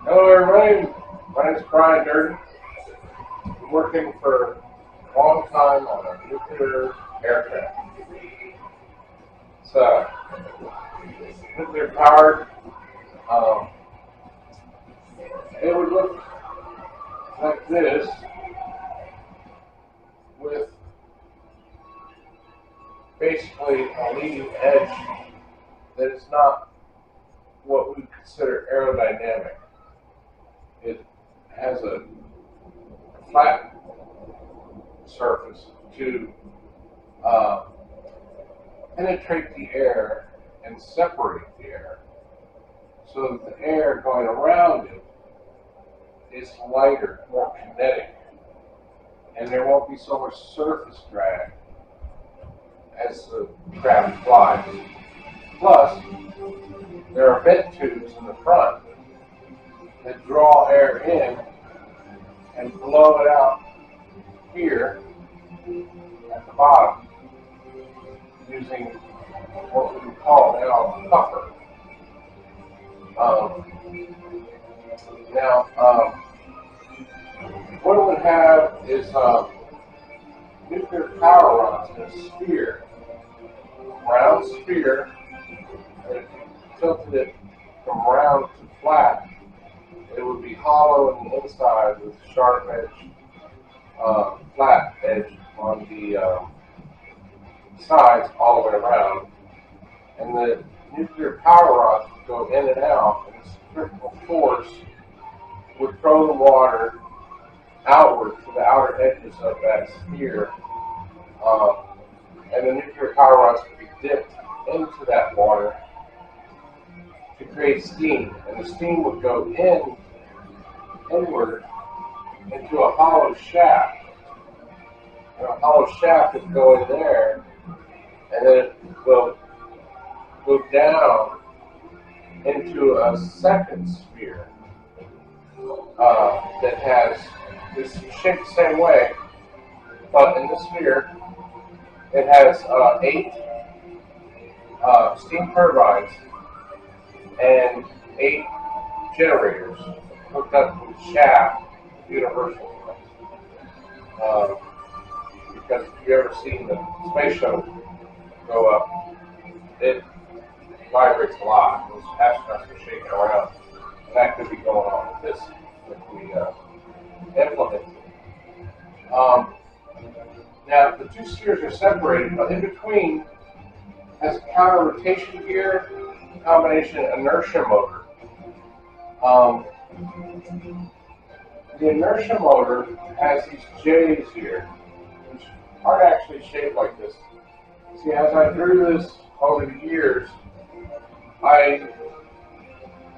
Hello everybody, my name is Brian Durden. I'm working for a long time on a nuclear aircraft. It's nuclear powered. Um, it would look like this with basically a leading edge that is not what we consider aerodynamic. It has a flat surface to penetrate the air and separate the air so that the air going around it is lighter, more kinetic, and there won't be so much surface drag as the craft flies. Plus, there are vent tubes in the front that draw air in and blow it out here at the bottom using what we call now a puffer. What it would have is nuclear power rods in a sphere, a round sphere, and if you tilted it from round to flat, it would be hollow on the inside with sharp edge, flat edge on the sides all the way around. And the nuclear power rods would go in and out, and the centrifugal force would throw the water outward to the outer edges of that sphere. And the nuclear power rods would be dipped into that water to create steam. And the steam would go inward into a hollow shaft. And a hollow shaft would go in there, and then it will go down into a second sphere that has is shaped the same way, but in this sphere it has 8 steam turbines and 8 generators hooked up to the shaft universal. Because if you've ever seen the space shuttle go up, it vibrates a lot. Those astronauts are shaking around. And that could be going on with this if we implement it. Now, the 2 spheres are separated, but in between has a counter rotation gear, combination inertia motor. The inertia motor has these J's here, which aren't actually shaped like this. See, as I drew this over the years, I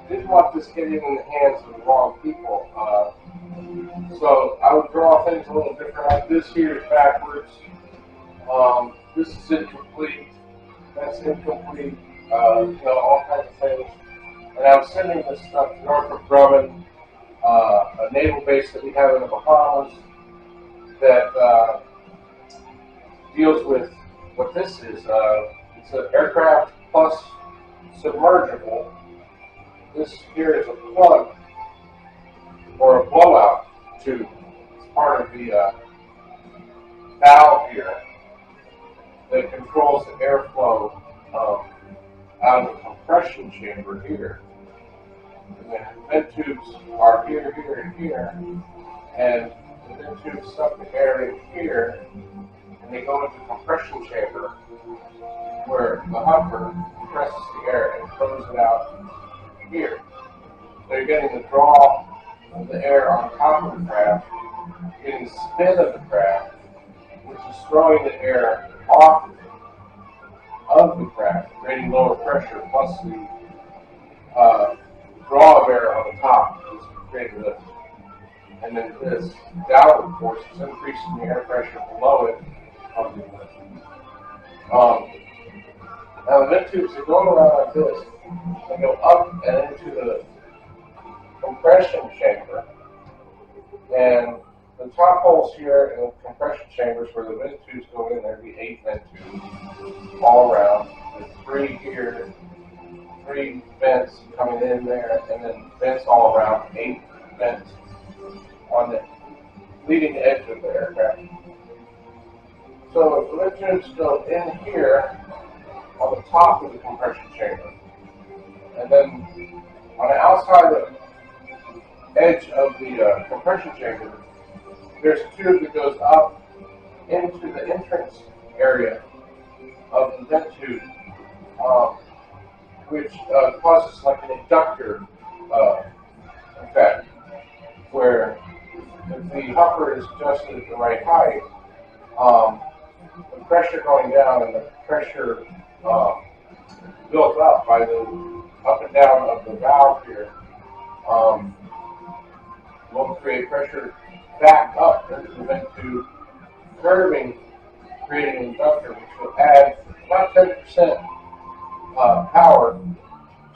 didn't want this getting in the hands of the wrong people. So I would draw things a little different. Like this here is backwards. This is incomplete. That's incomplete. All kinds of things. And I'm sending this stuff to Northrop Grumman, a naval base that we have in the Bahamas that deals with what this is. It's an aircraft plus submergible. This here is a plug or a blowout tube. It's part of the valve here that controls the airflow out of the compression chamber here. And the vent tubes are here, here, and here, and the vent tubes suck the air in here, and they go into the compression chamber where the hopper compresses the air and throws it out here. So you're getting the draw of the air on top of the craft, getting the spin of the craft, which is throwing the air off of the craft, creating lower pressure, plus the draw of air on the top is creating lift. And then this downward force is increasing the air pressure below it, causing lift. Now the vent tubes are going around like this. They go up and into the compression chamber, and the top holes here in the compression chambers where the vent tubes go in there, the 8 vent tubes, all around. There's 3 here, 3 vents coming in there, and then vents all around, 8 vents on the leading edge of the aircraft. So the liquids go in here on the top of the compression chamber. And then on the outside edge of the compression chamber, there's a tube that goes up into the entrance area of the vent tube, which causes like an inductor effect, where if the hopper is adjusted at the right height, the pressure going down and the pressure built up by the up and down of the valve here will create pressure back up into the vent tube, curving, creating an inductor, which will add about 10% power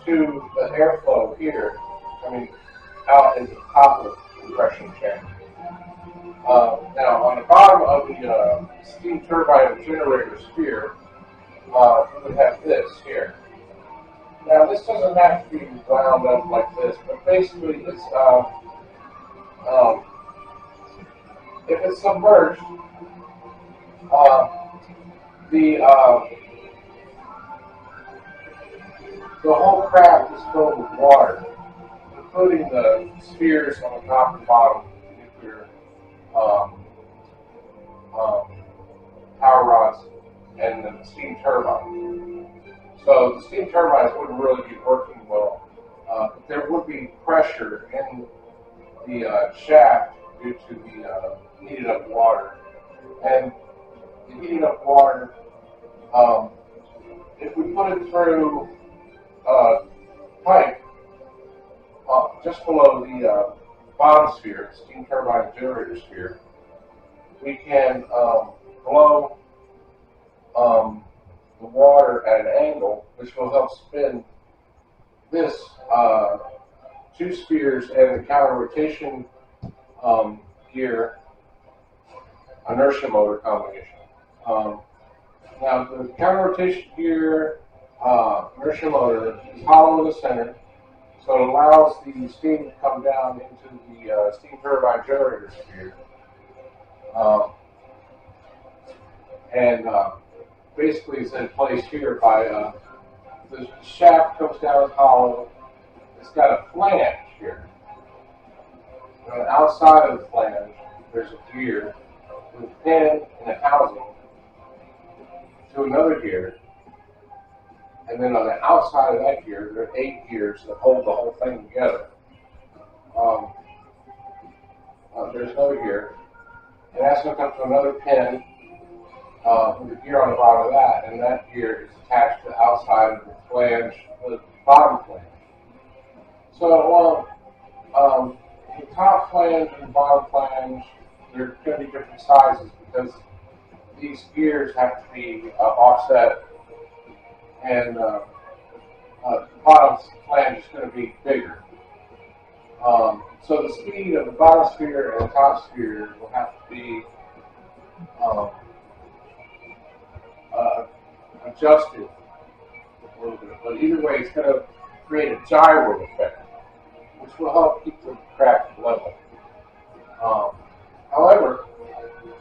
to the airflow here, coming out into the top of the compression chamber. Now, on the bottom of the steam turbine generator sphere, we would have this here. Now, this doesn't have to be wound up like this, but basically, it's if it's submerged, the whole craft is filled with water, including the spheres on the top and bottom nuclear power rods and the steam turbine. So the steam turbines wouldn't really be working well, but there would be pressure in the shaft due to the heated up water. And the heated up water, if we put it through a pipe just below the bottom sphere, steam turbine generator sphere, we can blow the water at an angle, which will help spin this 2 spheres and the counter rotation gear inertia motor combination. Now, the counter rotation gear inertia motor is hollow in the center, so it allows the steam to come down into the steam turbine generator sphere. And basically is in place here by the shaft comes down hollow. It's got a flange here. On the outside of the flange, there's a gear with a pin and a housing to another gear. And then on the outside of that gear, there are 8 gears that hold the whole thing together. There's another gear. It has to hook up to another pin with a gear on the bottom of that, and that gear is attached to the outside of the flange, the bottom flange. So, the top flange and the bottom flange, they're going to be different sizes because these gears have to be offset, and the bottom flange is going to be bigger. So the speed of the bottom sphere and the top sphere will have to be adjusted a little bit. But either way, it's going to create a gyro effect, which will help keep the craft level. However,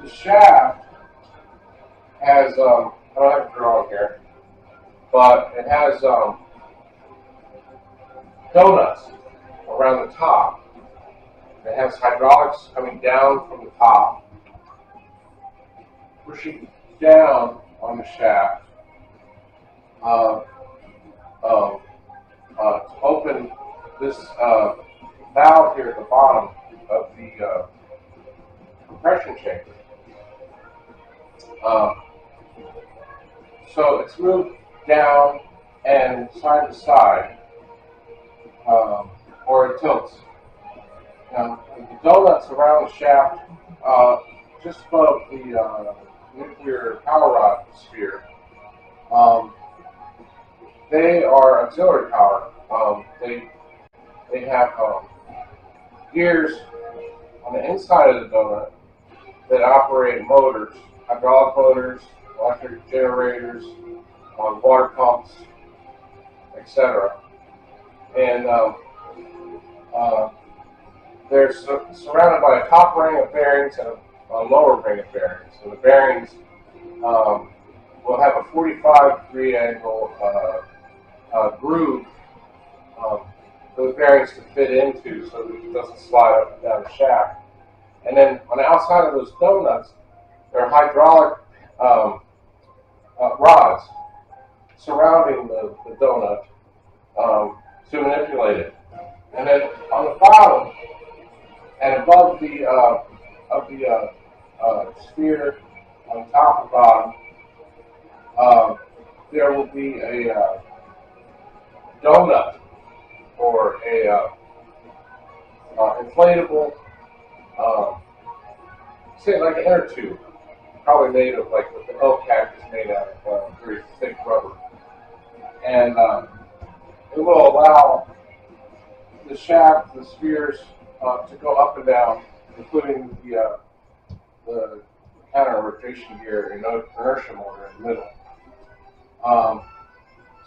the shaft has, I don't have a drawing here, but it has donuts around the top. It has hydraulics coming down from the top, pushing down on the shaft to open this valve here at the bottom of the compression chamber. So it's moved down and side to side, or it tilts. Now, the donuts around the shaft, just above the nuclear power rod sphere, they are auxiliary power. They have gears on the inside of the donut that operate motors, hydraulic motors, electric generators, on water pumps, etc. And they're surrounded by a top ring of bearings and a lower ring of bearings. And the bearings will have a 45-degree angle groove for the bearings to fit into so that it doesn't slide up and down the shaft. And then on the outside of those donuts, there are hydraulic rods surrounding the donut to manipulate it. And then on the bottom and above the sphere on top and bottom, there will be a donut or a inflatable, say like an inner tube, probably made of like what the oak cactus is made out of very thick rubber, and it will allow the shaft, the spheres, to go up and down, including the counter rotation gear, inertia motor in the middle.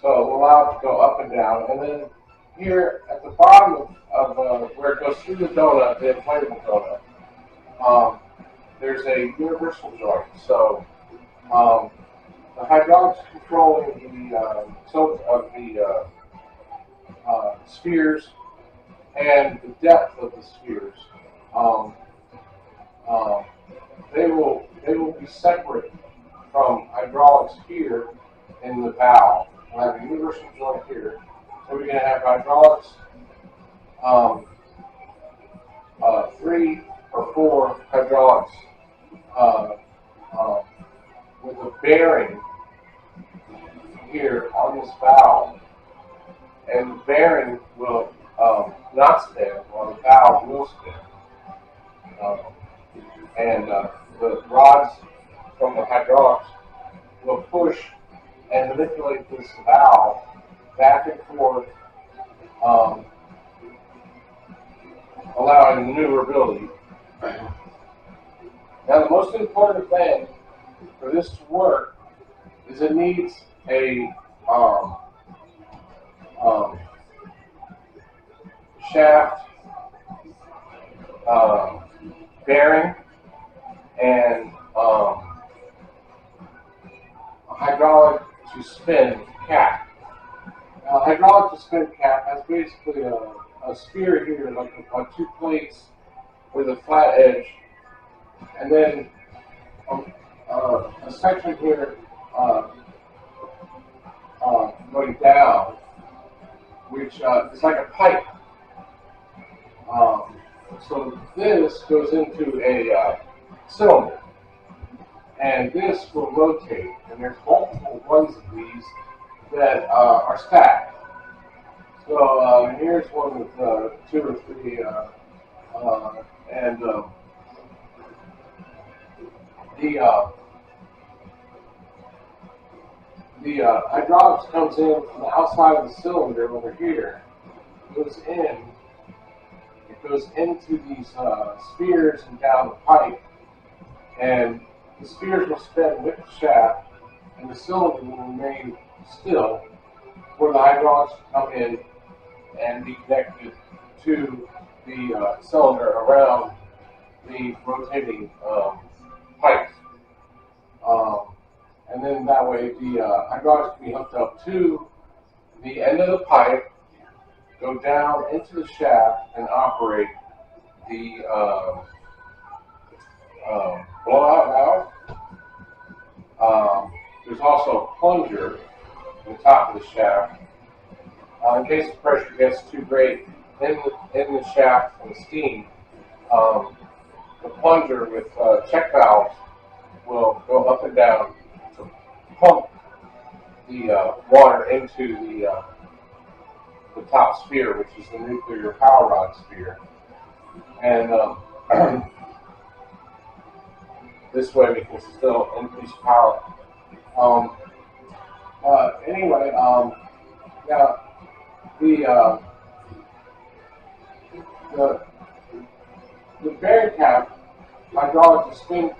So it will allow it to go up and down, and then here at the bottom of where it goes through the donut, the inflatable donut, there's a universal joint. So the hydraulics controlling the tilt of the spheres and the depth of the spheres, they will be separate from hydraulics here in the valve. We'll have a universal joint here. So we're going to have hydraulics, 3 or 4 hydraulics with a bearing here on this valve, and the bearing will not spin while the valve will spin. And the rods from the hydraulics will push and manipulate this valve back and forth, allowing maneuverability. Now, the most important thing for this to work is it needs a shaft bearing and a hydraulic to spin cap. Now, a hydraulic to spin cap has basically a sphere here, like 2 plates with a flat edge, and then a section here going down, which is like a pipe. So this goes into a cylinder, and this will rotate, and there's multiple ones of these that are stacked. So here's one with 2 or 3, and the hydraulics comes in from the outside of the cylinder over here, goes into these spheres and down the pipe, and the spheres will spin with the shaft, and the cylinder will remain still, where the hydraulics come in and be connected to the cylinder around the rotating pipes. And then that way the hydraulics can be hooked up to the end of the pipe, go down into the shaft, and operate the blowout valve. There's also a plunger in the top of the shaft. In case the pressure gets too great in the shaft from the steam, the plunger with check valves will go up and down to pump the water into the top sphere, which is the nuclear power rod sphere. And this way we can still increase power. Anyway, now the bearing cap, hydraulic to spin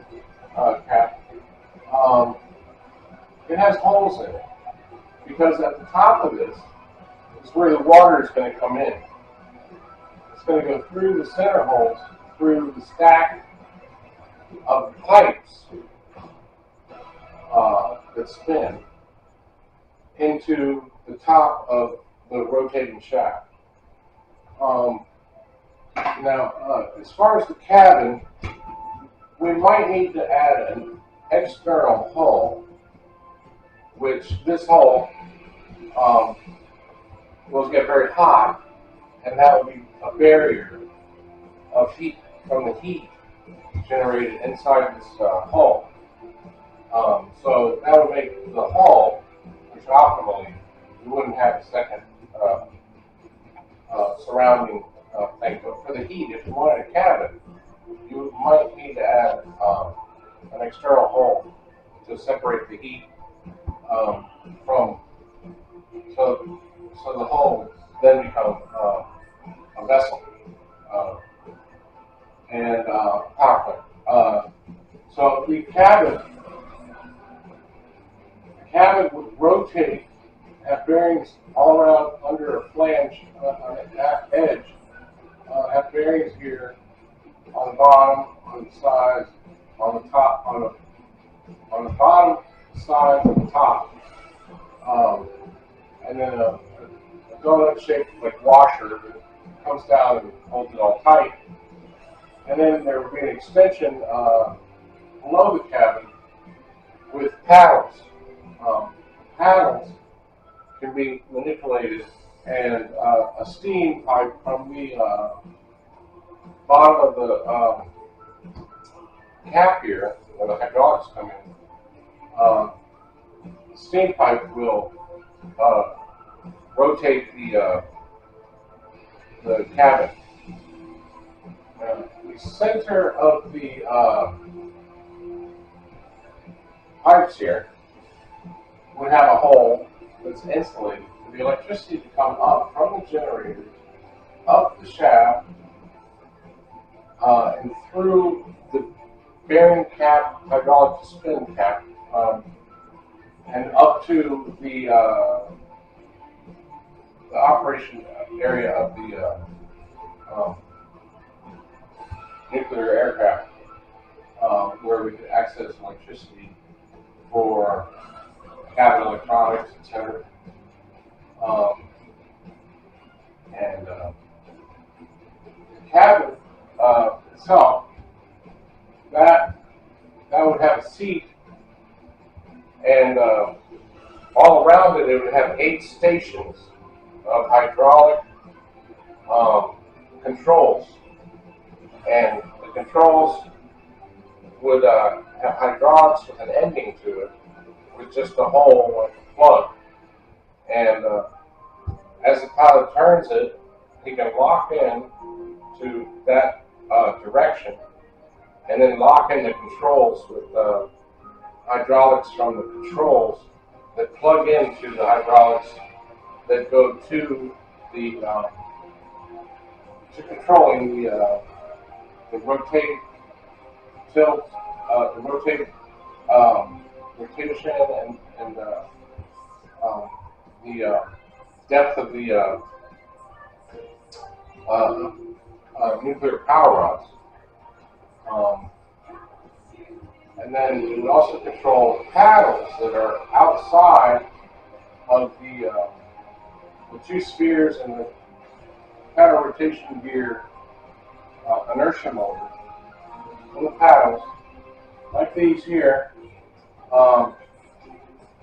cap, it has holes in it, because at the top of this is where the water is going to come in. It's going to go through the center holes, through the stack of pipes that spin into the top of the rotating shaft. Now, as far as the cabin, we might need to add an external hull, which this hull will get very hot, and that will be a barrier of heat from the heat generated inside this hull. So that would make the hull, which optimally you wouldn't have a second surrounding thing. But for the heat, if you wanted a cabin, you might need to add an external hull to separate the heat from. So the hull would then become a vessel and power plant. So the cabin would rotate, have bearings all around under a flange on the edge, have bearings here on the bottom, on the sides, on the top, on the bottom, sides, and the top, and then a donut-shaped like washer that comes down and holds it all tight. And then there would be an extension below the cabin with paddles. Paddles can be manipulated, and a steam pipe from the bottom of the cap here, where the hydraulics come in, the steam pipe will rotate the cabin. The center of the pipes here would have a hole that's insulated for the electricity to come up from the generators, up the shaft, and through the bearing cap, hydraulic spin cap, and up to the operation area of the nuclear aircraft, where we could access electricity for cabin electronics, etc. And the cabin itself, that would have a seat, and all around it, it would have 8 stations of hydraulic controls. And the controls would have hydraulics with an ending to it, with just a hole like a plug. And as the pilot turns it, he can lock in to that direction, and then lock in the controls with hydraulics from the controls that plug into the hydraulics that go to the to controlling the rotating tilt, the rotation and the depth of the nuclear power rods. And then it would also control paddles that are outside of the 2 spheres and the paddle rotation gear inertia motor. And the paddles, like these here,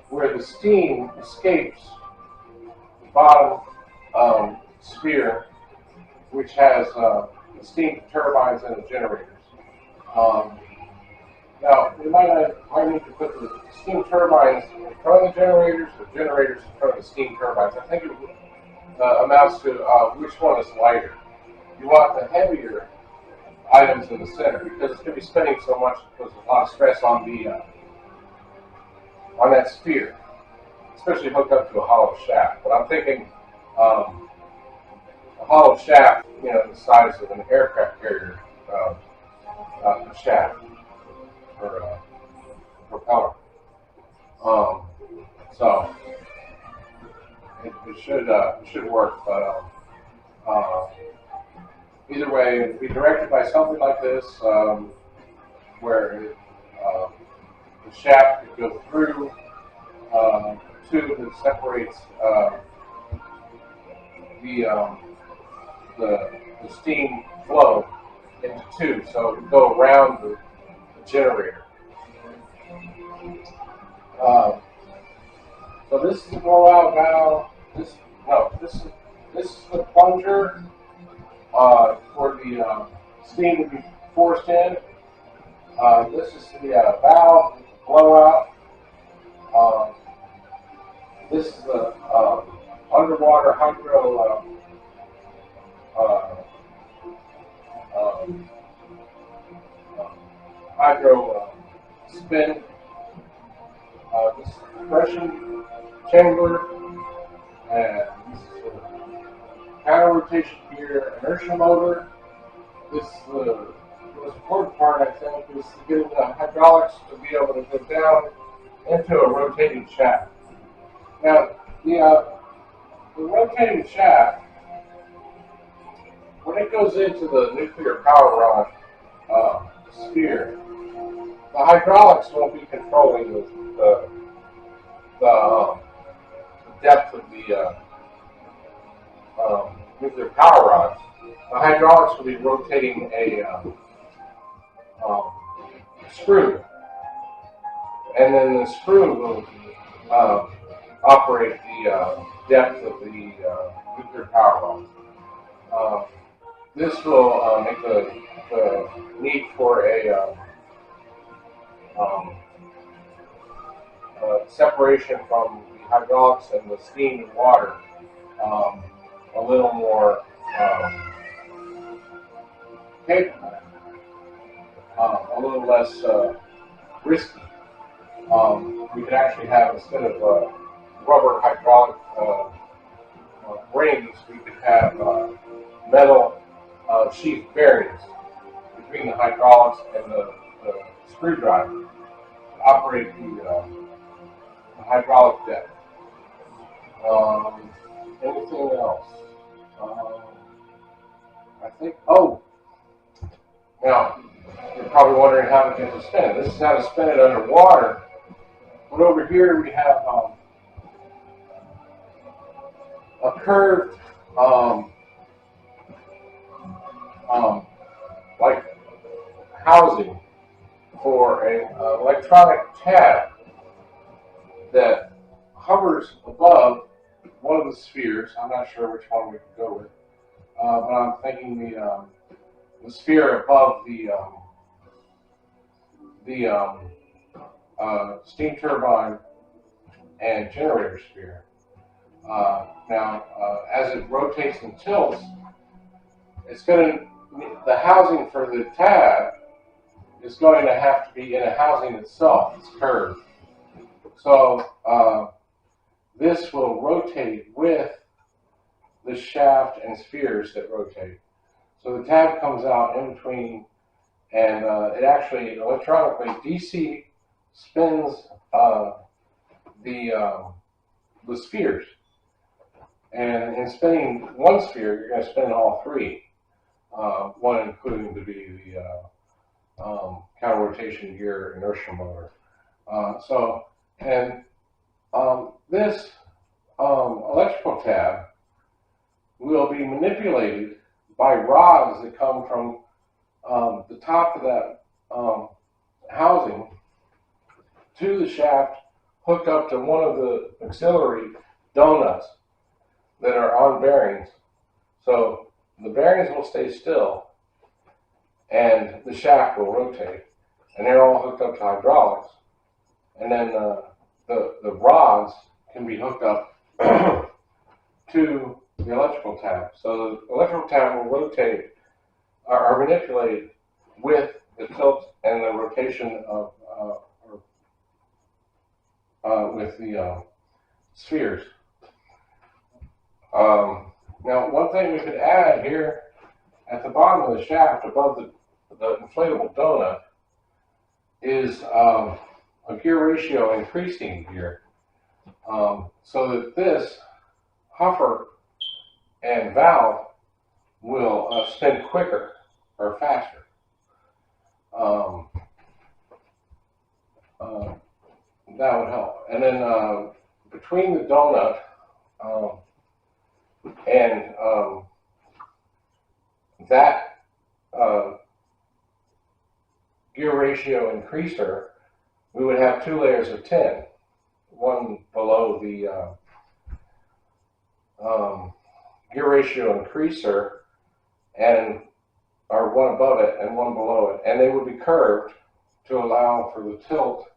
where the steam escapes the bottom sphere, which has the steam turbines and the generators. Now, we might need to put the steam turbines in front of the generators in front of the steam turbines. I think it amounts to which one is lighter. You want the heavier items in the center, because it's going to be spinning so much, because there's a lot of stress on the on that sphere, especially hooked up to a hollow shaft. But I'm thinking a hollow shaft, the size of an aircraft carrier shaft for propeller. So it should work. But either way, be directed by something like this, where the shaft could go through a tube that separates the, um, the steam flow into tubes, so it would go around the generator. So this is the blowout valve. This is the plunger for the steam to be forced in. This is the valve blowout. This is the underwater hydro spin. This is the compression chamber, and this is the counter rotation gear inertia motor. This is the most important part, I think, is getting the hydraulics to be able to go down into a rotating shaft. Now, the rotating shaft, when it goes into the nuclear power rod sphere, the hydraulics won't be controlling the depth of the nuclear power rods. The hydraulics will be rotating a screw, and then the screw will operate the depth of the nuclear power rod. This will make the need for a separation from the hydraulics and the steam and water a little more capable, a little less risky. We could actually have, instead of rubber hydraulic rings, we could have metal sheath bearings between the hydraulics and the screwdriver to operate the hydraulic deck. Anything else? I think, now, you're probably wondering how to get to spin it. This is how to spin it underwater. But over here we have a curved, like housing for an electronic tab that hovers above one of the spheres. I'm not sure which one we could go with, but I'm thinking the sphere above the steam turbine and generator sphere. Now, as it rotates and tilts, it's going to, the housing for the tab is going to have to be in a housing itself. It's curved. So this will rotate with the shaft and spheres that rotate. So the tab comes out in between, and it actually electronically DC spins the spheres. And in spinning one sphere, you're going to spin all three, one including to be the counter rotation gear inertia motor. This electrical tab will be manipulated by rods that come from the top of that housing to the shaft, hooked up to one of the auxiliary donuts that are on bearings. So the bearings will stay still and the shaft will rotate, and they're all hooked up to hydraulics. And then the rods can be hooked up to the electrical tab. So the electrical tab will rotate or manipulate with the tilt and the rotation of with the spheres. Now, one thing we could add here at the bottom of the shaft, above the inflatable donut, is a gear ratio increasing gear, so that this huffer and valve will spin quicker or faster. That would help. And then between the donut and that gear ratio increaser, we would have 2 layers of tin, one below the gear ratio increaser and or one above it and one below it, and they would be curved to allow for the tilt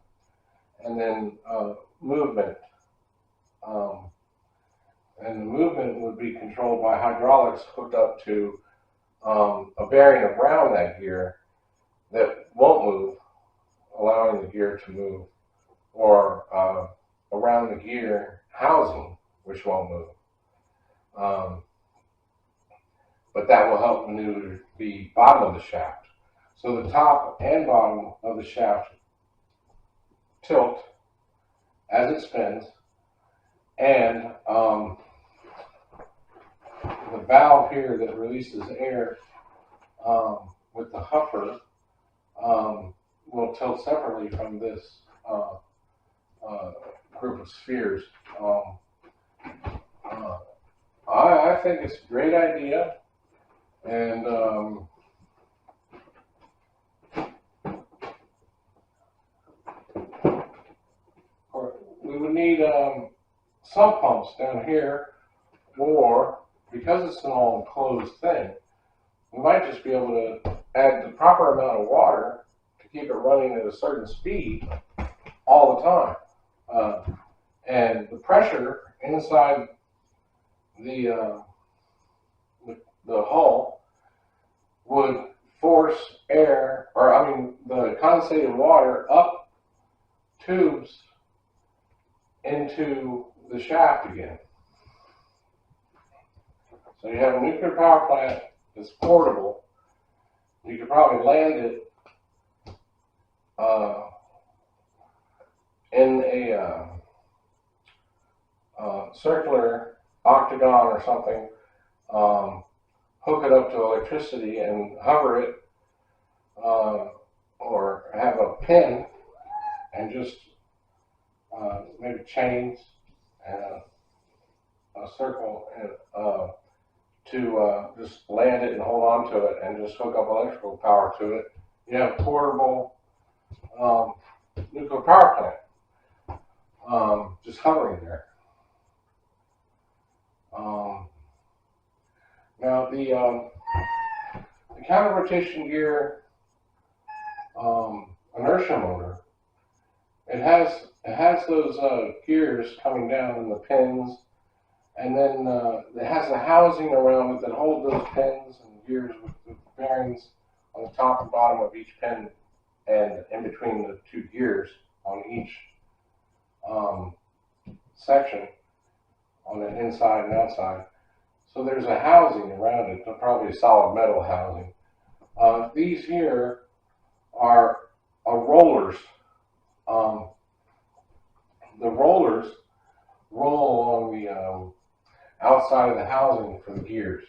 and then movement. And the movement would be controlled by hydraulics hooked up to a bearing around that gear that won't move, allowing the gear to move, or around the gear housing, which won't move. But that will help maneuver the bottom of the shaft. So the top and bottom of the shaft tilt as it spins, and the valve here that releases air with the huffer will tilt separately from this group of spheres. I think it's a great idea, and we would need sump pumps down here, or because it's an all-enclosed thing, we might just be able to add the proper amount of water to keep it running at a certain speed all the time. And the pressure inside the hull would force air, or I mean the condensated water up tubes into the shaft again. So you have a nuclear power plant that's portable. You could probably land it in a circular octagon or something, hook it up to electricity and hover it, or have a pin and just maybe chains and a circle and to just land it and hold on to it and just hook up electrical power to it. You have a portable nuclear power plant just hovering there. Now the counter rotation gear inertia motor, it has those gears coming down in the pins, and then it has a housing around it that holds those pins and gears with the bearings on the top and bottom of each pin and in between the 2 gears on each section on the inside and outside. So there's a housing around it, probably a solid metal housing. These here are rollers. The rollers roll along the outside of the housing for the gears.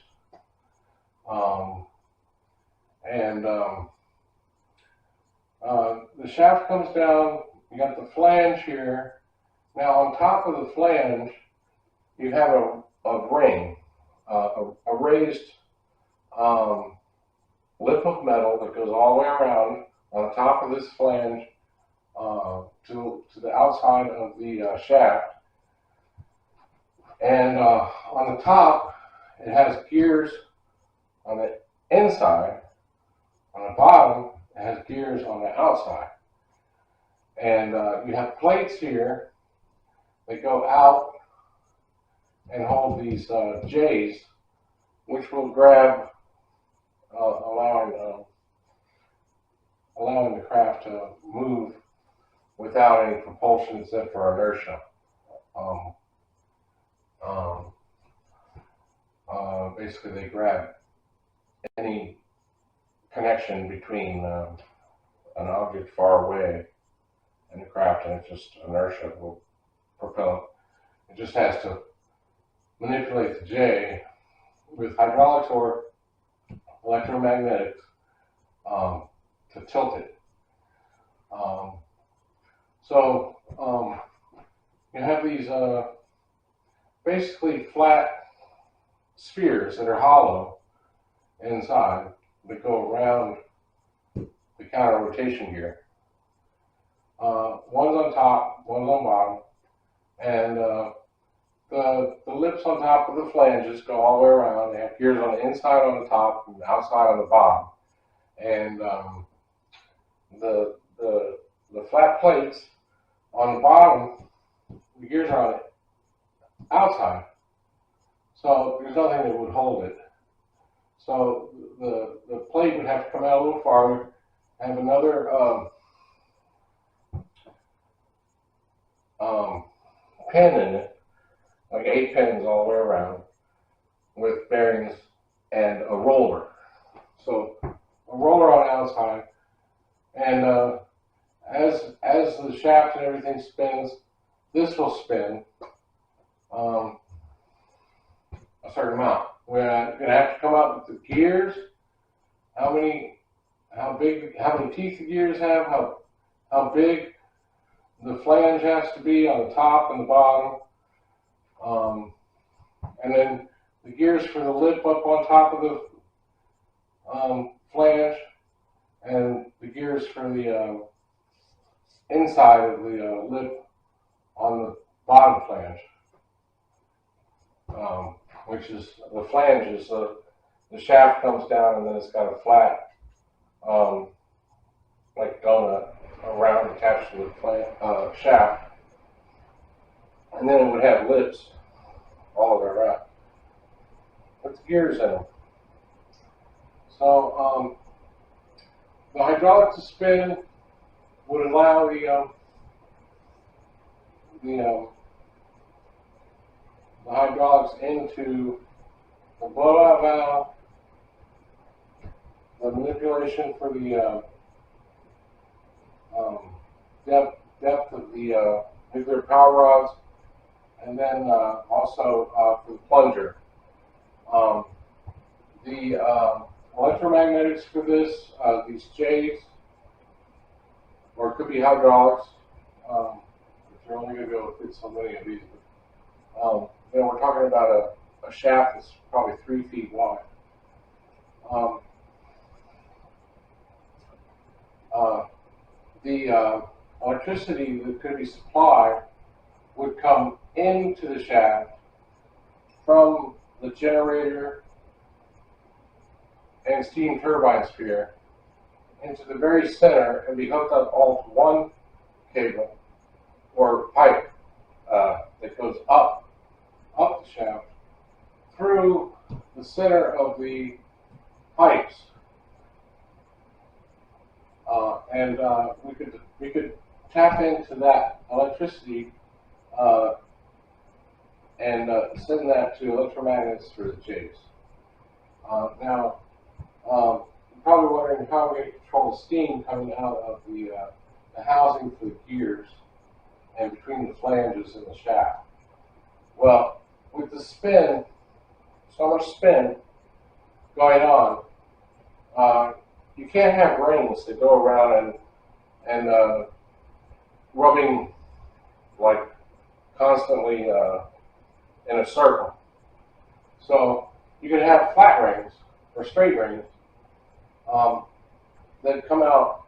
The shaft comes down, you got the flange here. Now on top of the flange, you have a ring, a raised lip of metal that goes all the way around on the top of this flange to the outside of the shaft. And on the top, it has gears on the inside. On the bottom, it has gears on the outside. And you have plates here that go out and hold these J's, which will grab, allowing the craft to move without any propulsion except for inertia. Basically, they grab any connection between an object far away and the craft, and it's just inertia will propel it. It just has to manipulate the J with hydraulics or electromagnetics to tilt it. You have these basically flat spheres that are hollow inside that go around the counter rotation gear. One's on top, one's on bottom, and the lips on top of the flanges go all the way around. They have gears on the inside on the top and outside on the bottom. And the flat plates on the bottom, the gears are on the outside. So there's nothing that would hold it. So the plate would have to come out a little farther, have another pin in it, like 8 pins all the way around, with bearings and a roller. So a roller on the outside, and as the shaft and everything spins, this will spin a certain amount. We're going to have to come up with the gears, how many teeth the gears have, how big the flange has to be on the top and the bottom, and then the gears for the lip up on top of the flange, and the gears for the inside of the lip on the bottom flange, which is the flange is the shaft comes down and then it's got a flat like donut around attached to the shaft, and then it would have lips all the way around with the gears in them. So the hydraulic to spin would allow the hydraulics into the blowout valve, the manipulation for the depth of the nuclear power rods, and then also for the plunger. The electromagnetics for this, these J's, or it could be hydraulics, if you're only going to be able to fit so many of these. We're talking about a shaft that's probably 3 feet wide. The electricity that could be supplied would come into the shaft from the generator and steam turbine sphere into the very center and be hooked up all to one cable or pipe that goes up the shaft through the center of the pipes, and we could tap into that electricity and send that to electromagnets for the J's. Now, you're probably wondering how we're going to control the steam coming out of the housing for the gears and between the flanges and the shaft. Well, with the spin, so much spin going on, you can't have rings that go around and rubbing like constantly in a circle. So you can have flat rings or straight rings that come out,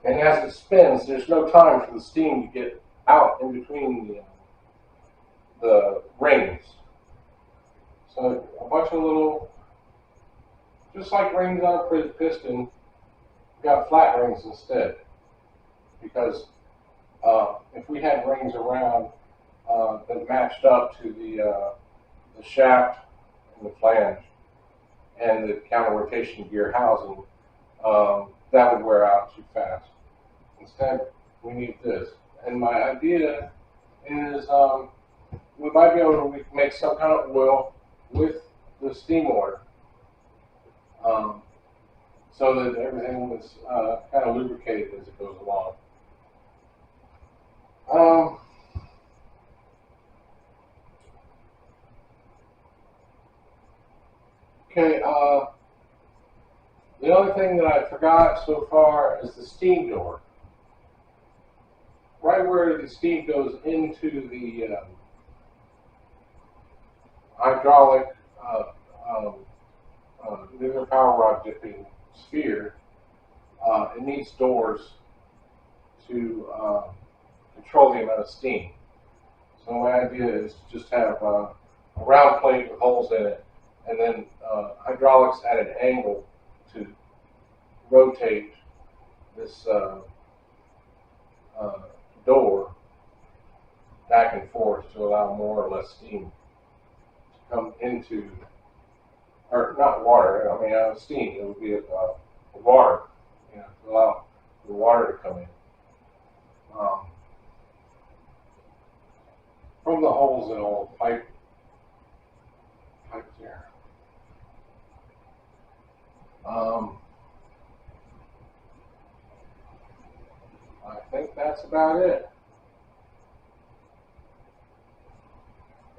and as it spins, there's no time for the steam to get out in between the rings. So a bunch of little, just like rings on a piston, we've got flat rings instead. Because if we had rings around that matched up to the shaft and the flange and the counter rotation gear housing, that would wear out too fast. Instead, we need this. And my idea is we might be able to make some kind of oil with the steam motor, so that everything was kind of lubricated as it goes along. Okay, the only thing that I forgot so far is the steam door. Right where the steam goes into the hydraulic nuclear power rod dipping sphere, it needs doors to control the amount of steam. So my idea is to just have a round plate with holes in it, and then hydraulics at an angle to rotate this door back and forth to allow more or less steam to come into, or not water, I mean steam, it would be water, to allow the water to come in. From the holes in all the pipe there. I think that's about it.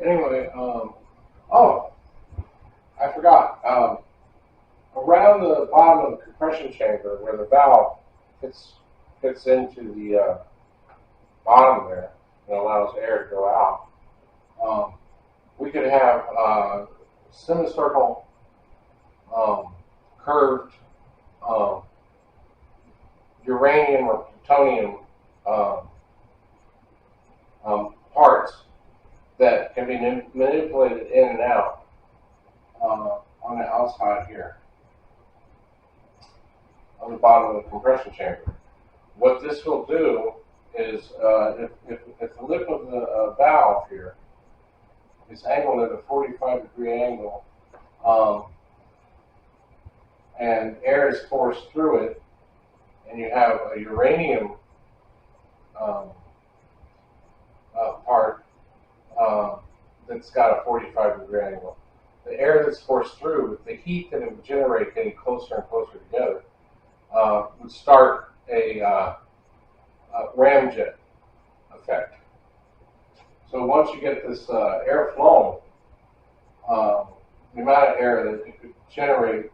Anyway, oh, I forgot. Around the bottom of the compression chamber, where the valve fits into the bottom there and allows air to go out, we could have semicircle curved uranium or plutonium parts that can be manipulated in and out on the outside here, on the bottom of the compression chamber. What this will do is, if the lip of the valve here is angled at a 45-degree angle, and air is forced through it, and you have a uranium part that's got a 45-degree angle. The air that's forced through, the heat that it would generate getting closer and closer together, would start a ramjet effect. So once you get this air flowing, the amount of air that it could generate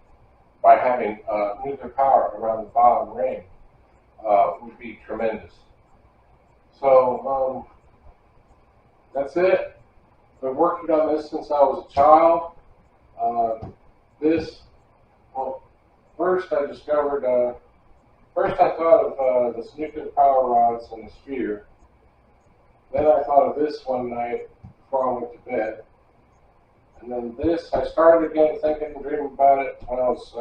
by having nuclear power around the bottom ring would be tremendous. So that's it. Been working on this since I was a child. First I discovered, first I thought of this nuclear power rods and the sphere. Then I thought of this one night before I went to bed. And then this, I started again thinking and dreaming about it when I was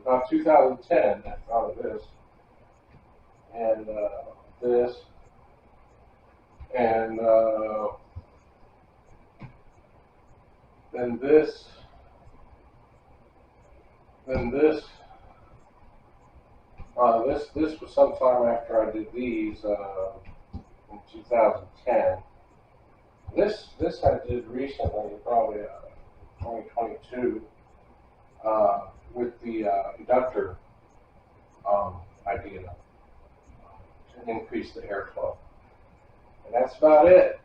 about 2010. I thought of this. And this. And then this. Then this. This was sometime after I did these in 2010. This I did recently, probably 2022, with the inductor idea to increase the airflow. And that's about it.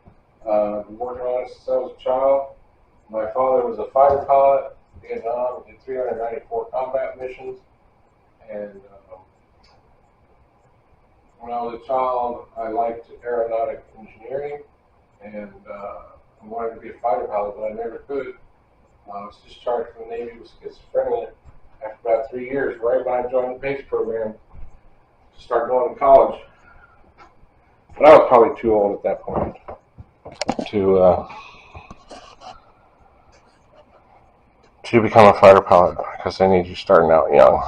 I've been working on it since I was a child. My father was a fighter pilot in Vietnam. He did 394 combat missions. And when I was a child, I liked aeronautic engineering, and I wanted to be a fighter pilot, but I never could. I was discharged from the Navy with schizophrenia after about 3 years, right when I joined the base program to start going to college. But I was probably too old at that point to become a fighter pilot, because they need you starting out young.